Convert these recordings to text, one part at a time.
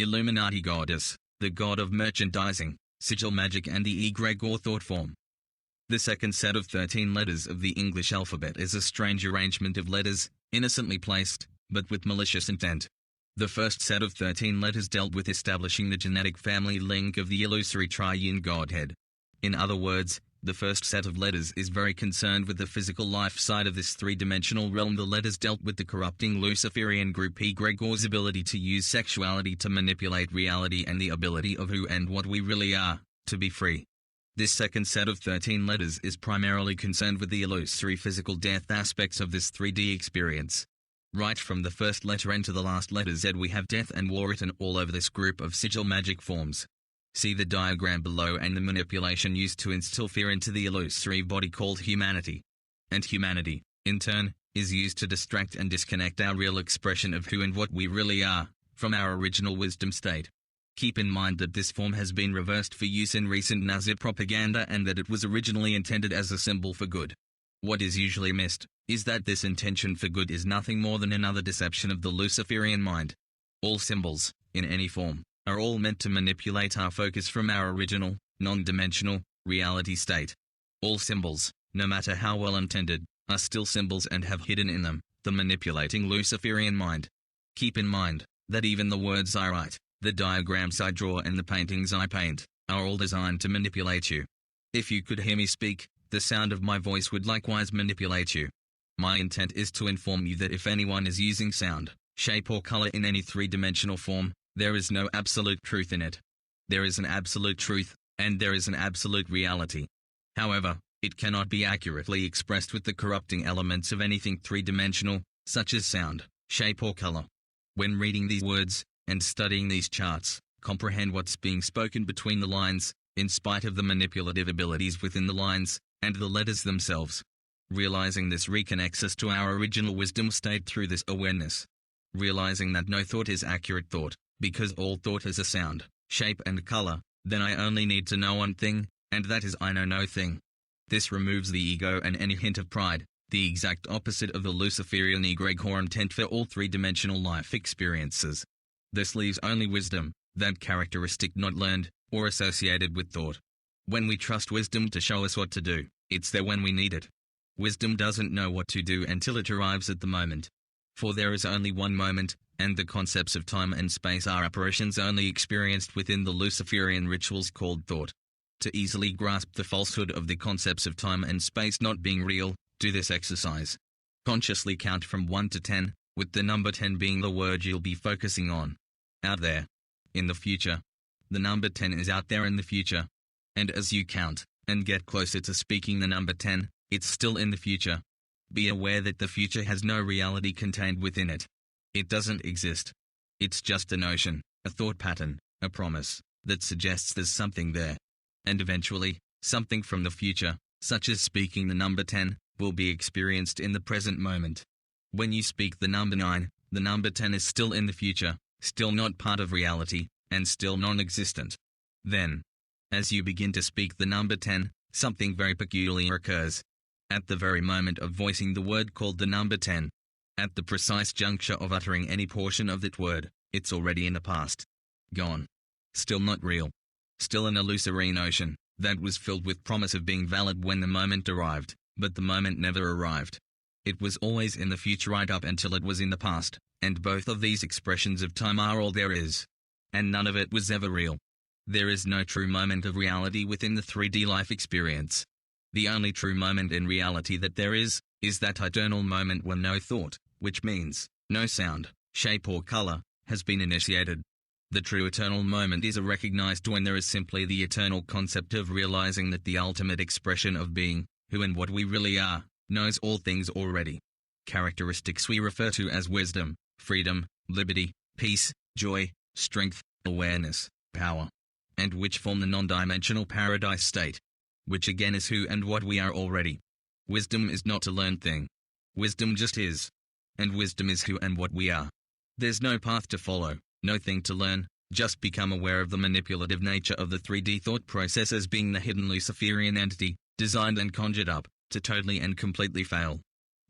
Illuminati goddess, the god of merchandising, sigil magic and the egregore thought form. The second set of 13 letters of the English alphabet is a strange arrangement of letters, innocently placed, but with malicious intent. The first set of 13 letters dealt with establishing the genetic family link of the illusory triune Godhead. In other words, the first set of letters is very concerned with the physical life side of this three-dimensional realm. The letters dealt with the corrupting luciferian group egregore's ability to use sexuality to manipulate reality and the ability of who and what we really are, to be free. This second set of 13 letters is primarily concerned with the illusory physical death aspects of this 3D experience. Right from the first letter N to the last letter Z we have death and war written all over this group of sigil magic forms. See the diagram below and the manipulation used to instill fear into the illusory body called humanity. And humanity, in turn, is used to distract and disconnect our real expression of who and what we really are, from our original wisdom state. Keep in mind that this form has been reversed for use in recent Nazi propaganda and that it was originally intended as a symbol for good. What is usually missed is that this intention for good is nothing more than another deception of the luciferian mind. All symbols, in any form, are all meant to manipulate our focus from our original, non-dimensional, reality state. All symbols, no matter how well intended, are still symbols and have hidden in them the manipulating luciferian mind. Keep in mind that even the words I write, the diagrams I draw and the paintings I paint, are all designed to manipulate you. If you could hear me speak, the sound of my voice would likewise manipulate you. My intent is to inform you that if anyone is using sound, shape or color in any three-dimensional form, there is no absolute truth in it. There is an absolute truth, and there is an absolute reality. However, it cannot be accurately expressed with the corrupting elements of anything three-dimensional, such as sound, shape or color. When reading these words, and studying these charts, comprehend what's being spoken between the lines, in spite of the manipulative abilities within the lines, and the letters themselves. Realizing this reconnects us to our original wisdom state through this awareness. Realizing that no thought is accurate thought, because all thought is a sound, shape and color, then I only need to know one thing, and that is I know no thing. This removes the ego and any hint of pride, the exact opposite of the luciferian egregore intent for all three-dimensional life experiences. This leaves only wisdom, that characteristic not learned, or associated with thought. When we trust wisdom to show us what to do, it's there when we need it. Wisdom doesn't know what to do until it arrives at the moment. For there is only one moment, and the concepts of time and space are apparitions only experienced within the luciferian rituals called thought. To easily grasp the falsehood of the concepts of time and space not being real, do this exercise. Consciously count from 1 to 10, with the number 10 being the word you'll be focusing on. Out there. In the future. The number 10 is out there in the future. And as you count, and get closer to speaking the number 10, it's still in the future. Be aware that the future has no reality contained within it. It doesn't exist. It's just a notion, a thought pattern, a promise, that suggests there's something there. And eventually, something from the future, such as speaking the number 10, will be experienced in the present moment. When you speak the number 9, the number 10 is still in the future, still not part of reality, and still non-existent. Then, as you begin to speak the number 10, something very peculiar occurs. At the very moment of voicing the word called the number 10, at the precise juncture of uttering any portion of that word, it's already in the past. Gone. Still not real. Still an illusory notion, that was filled with promise of being valid when the moment arrived, but the moment never arrived. It was always in the future right up until it was in the past, and both of these expressions of time are all there is. And none of it was ever real. There is no true moment of reality within the 3D life experience. The only true moment in reality that there is that eternal moment when no thought, which means, no sound, shape or color, has been initiated. The true eternal moment is recognized when there is simply the eternal concept of realizing that the ultimate expression of being, who and what we really are, knows all things already. Characteristics we refer to as wisdom, freedom, liberty, peace, joy, strength, awareness, power, and which form the non-dimensional paradise state, which again is who and what we are already. Wisdom is not a learned thing. Wisdom just is. And wisdom is who and what we are. There's no path to follow, no thing to learn, just become aware of the manipulative nature of the 3D thought process as being the hidden luciferian entity, designed and conjured up, to totally and completely fail.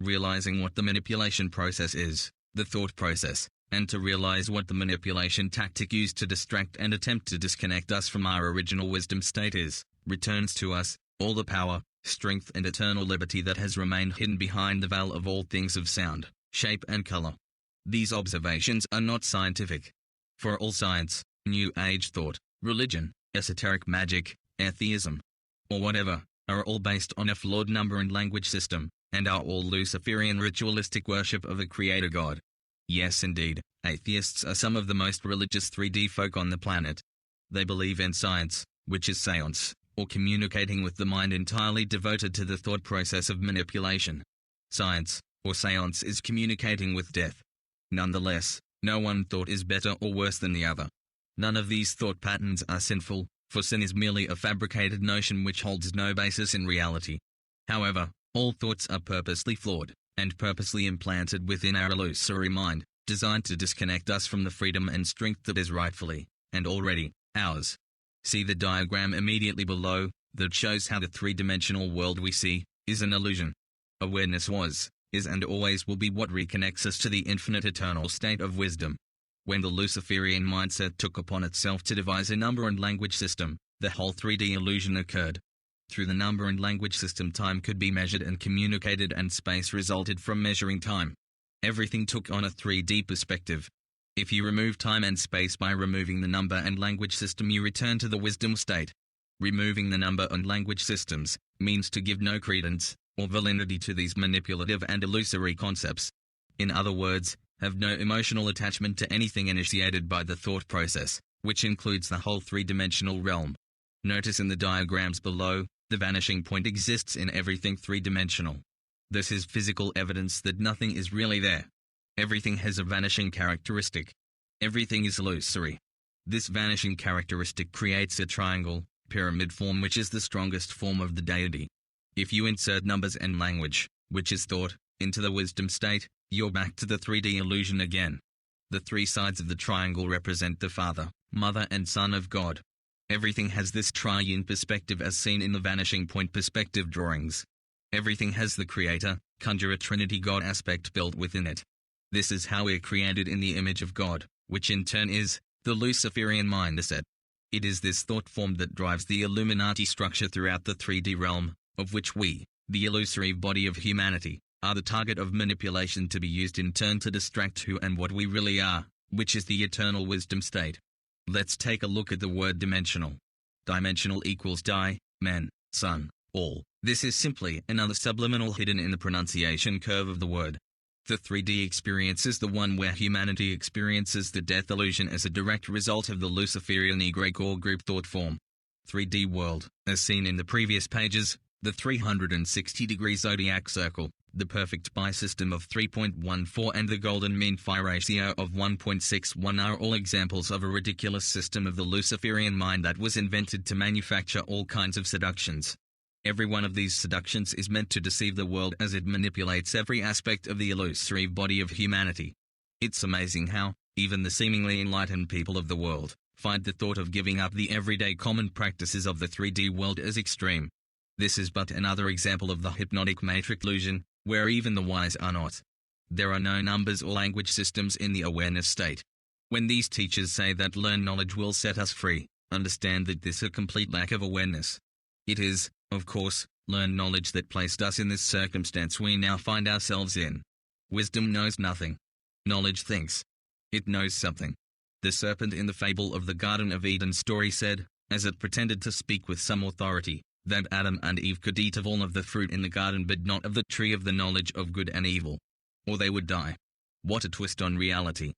Realizing what the manipulation process is, the thought process, and to realize what the manipulation tactic used to distract and attempt to disconnect us from our original wisdom state is, returns to us all the power, strength and eternal liberty that has remained hidden behind the veil of all things of sound, shape and color. These observations are not scientific. For all science, New Age thought, religion, esoteric magic, atheism, or whatever, are all based on a flawed number and language system, and are all Luciferian ritualistic worship of a creator god. Yes indeed, atheists are some of the most religious 3D folk on the planet. They believe in science, which is seance, or communicating with the mind entirely devoted to the thought process of manipulation. Science, or seance, is communicating with death. Nonetheless, no one thought is better or worse than the other. None of these thought patterns are sinful, for sin is merely a fabricated notion which holds no basis in reality. However, all thoughts are purposely flawed, and purposely implanted within our illusory mind, designed to disconnect us from the freedom and strength that is rightfully, and already, ours. See the diagram immediately below, that shows how the three-dimensional world we see is an illusion. Awareness was, is and always will be what reconnects us to the infinite eternal state of wisdom. When the Luciferian mindset took upon itself to devise a number and language system, the whole 3D illusion occurred. Through the number and language system, time could be measured and communicated, and space resulted from measuring time. Everything took on a 3D perspective. If you remove time and space by removing the number and language system, you return to the wisdom state. Removing the number and language systems means to give no credence or validity to these manipulative and illusory concepts. In other words, have no emotional attachment to anything initiated by the thought process, which includes the whole three-dimensional realm. Notice in the diagrams below, the vanishing point exists in everything three-dimensional. This is physical evidence that nothing is really there. Everything has a vanishing characteristic. Everything is illusory. This vanishing characteristic creates a triangle, pyramid form, which is the strongest form of the deity. If you insert numbers and language, which is thought, into the wisdom state, you're back to the 3D illusion again. The three sides of the triangle represent the Father, Mother and Son of God. Everything has this triune perspective as seen in the vanishing point perspective drawings. Everything has the Creator, Conjurer Trinity God aspect built within it. This is how we're created in the image of God, which in turn is the Luciferian mindset. It is this thought form that drives the Illuminati structure throughout the 3D realm, of which we, the illusory body of humanity, are the target of manipulation to be used in turn to distract who and what we really are, which is the eternal wisdom state. Let's take a look at the word dimensional. Dimensional equals die, men, sun, all. This is simply another subliminal hidden in the pronunciation curve of the word. The 3D experience is the one where humanity experiences the death illusion as a direct result of the Luciferian egregore group thought form. 3D world, as seen in the previous pages, the 360-degree zodiac circle, the perfect pi system of 3.14 and the golden mean phi ratio of 1.61 are all examples of a ridiculous system of the Luciferian mind that was invented to manufacture all kinds of seductions. Every one of these seductions is meant to deceive the world as it manipulates every aspect of the illusory body of humanity. It's amazing how, even the seemingly enlightened people of the world, find the thought of giving up the everyday common practices of the 3D world as extreme. This is but another example of the hypnotic matrix illusion, where even the wise are not. There are no numbers or language systems in the awareness state. When these teachers say that learned knowledge will set us free, understand that this is a complete lack of awareness. It is, of course, learned knowledge that placed us in this circumstance we now find ourselves in. Wisdom knows nothing. Knowledge thinks. It knows something. The serpent in the fable of the Garden of Eden story said, as it pretended to speak with some authority, that Adam and Eve could eat of all of the fruit in the garden but not of the tree of the knowledge of good and evil. Or they would die. What a twist on reality.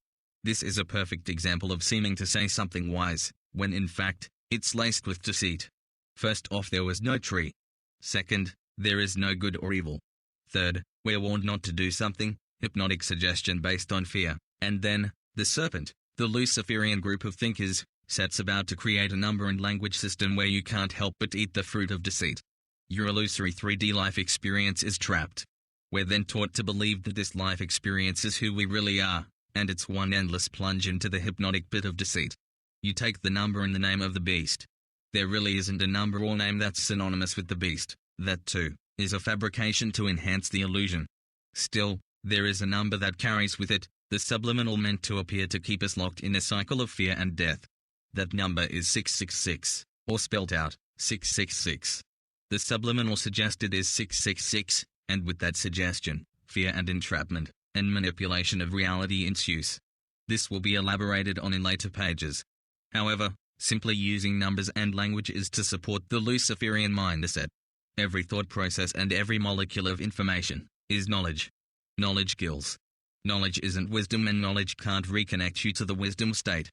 This is a perfect example of seeming to say something wise, when in fact, it's laced with deceit. First off, there was no tree. Second, there is no good or evil. Third, we're warned not to do something, hypnotic suggestion based on fear. And then, the serpent, the Luciferian group of thinkers, sets about to create a number and language system where you can't help but eat the fruit of deceit. Your illusory 3D life experience is trapped. We're then taught to believe that this life experience is who we really are, and it's one endless plunge into the hypnotic pit of deceit. You take the number and the name of the beast. There really isn't a number or name that's synonymous with the beast. That too is a fabrication to enhance the illusion. Still, there is a number that carries with it The subliminal meant to appear to keep us locked in a cycle of fear and death. That number is 666, or spelt out, 666. The subliminal suggested is 666, and with that suggestion, fear and entrapment, and manipulation of reality ensues. This will be elaborated on in later pages. However, simply using numbers and language is to support the Luciferian mindset. Every thought process and every molecule of information is knowledge. Knowledge kills. Knowledge isn't wisdom, and knowledge can't reconnect you to the wisdom state.